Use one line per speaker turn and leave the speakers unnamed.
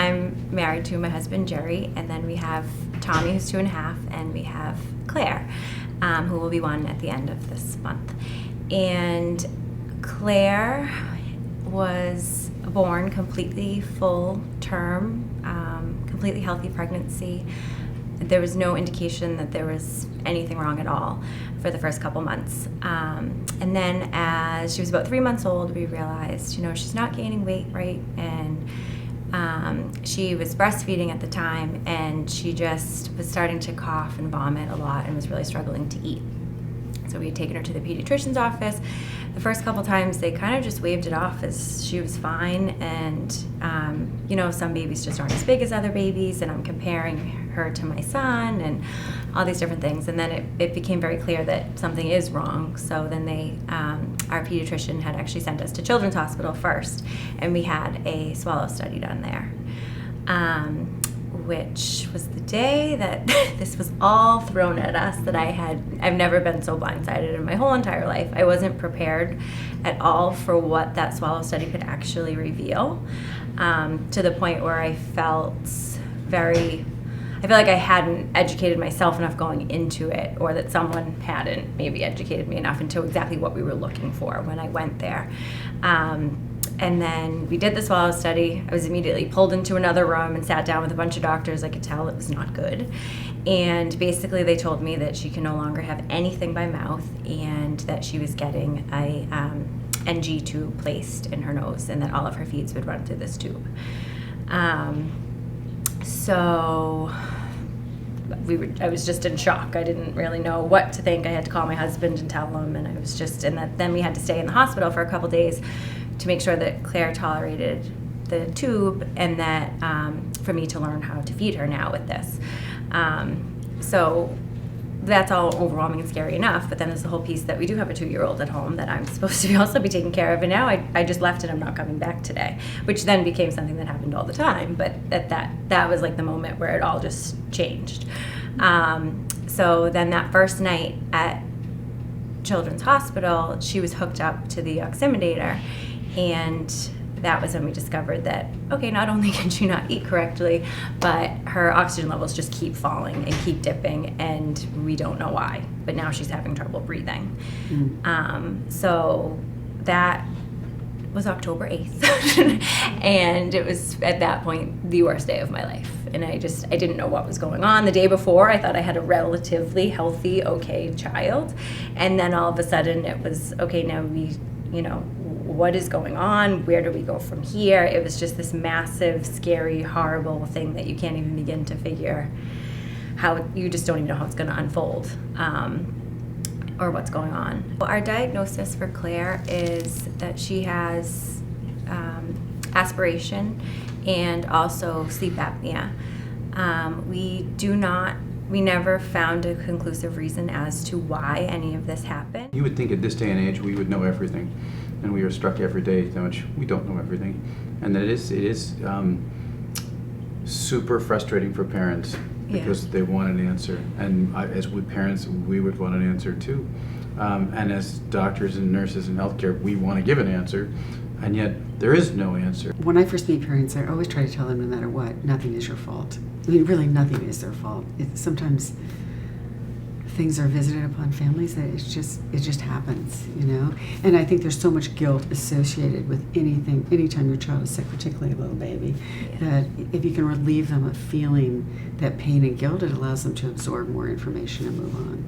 I'm married to my husband, Jerry, and then we have Tommy, who's 2.5, and we have Claire, who will be 1 at the end of this month. And Claire was born completely full term, completely healthy pregnancy. There was no indication that there was anything wrong at all for the first couple months. And then as she was about 3 months old, we realized, she's not gaining weight, right? And she was breastfeeding at the time, and she just was starting to cough and vomit a lot and was really struggling to eat. So we had taken her to the pediatrician's office. The first couple times, they kind of just waved it off as she was fine. And, some babies just aren't as big as other babies, and I'm comparing her to my son and all these different things. And then it became very clear that something is wrong. So then our pediatrician had actually sent us to Children's Hospital first, and we had a swallow study done there. Which was the day that this was all thrown at us, that I've never been so blindsided in my whole entire life. I wasn't prepared at all for what that swallow study could actually reveal, to the point where I feel like I hadn't educated myself enough going into it, or that someone hadn't maybe educated me enough into exactly what we were looking for when I went there. And then we did the swallow study. I was immediately pulled into another room and sat down with a bunch of doctors. I could tell it was not good. And basically they told me that she can no longer have anything by mouth, and that she was getting a NG tube placed in her nose, and that all of her feeds would run through this tube. So I was just in shock. I didn't really know what to think. I had to call my husband and tell him, and I was just then we had to stay in the hospital for a couple days to make sure that Claire tolerated the tube, and that for me to learn how to feed her now with this. So that's all overwhelming and scary enough, but then there's the whole piece that we do have a 2-year-old at home that I'm supposed to also be taking care of, and now I just left and I'm not coming back today, which then became something that happened all the time, but that was like the moment where it all just changed. So then that first night at Children's Hospital, she was hooked up to the oximeter, and that was when we discovered that, okay, not only can she not eat correctly, but her oxygen levels just keep falling and keep dipping, and we don't know why. But now she's having trouble breathing. So that was October 8th. And it was, at that point, the worst day of my life. And I didn't know what was going on. The day before, I thought I had a relatively healthy, okay child. And then all of a sudden it was, okay, now what is going on? Where do we go from here? It was just this massive, scary, horrible thing that you can't even begin to figure you just don't even know how it's going to unfold, or what's going on. Our diagnosis for Claire is that she has aspiration and also sleep apnea. We never found a conclusive reason as to why any of this happened.
You would think at this day and age we would know everything, and we are struck every day how much we don't know everything, and that it is super frustrating for parents, because they want an answer, and as parents we would want an answer too, and as doctors and nurses in healthcare we want to give an answer, and yet there is no answer.
When I first meet parents, I always try to tell them, no matter what, nothing is your fault. I mean, really, nothing is their fault. Sometimes things are visited upon families that it just happens, And I think there's so much guilt associated with anytime your child is sick, particularly a little baby, that if you can relieve them of feeling that pain and guilt, it allows them to absorb more information and move on.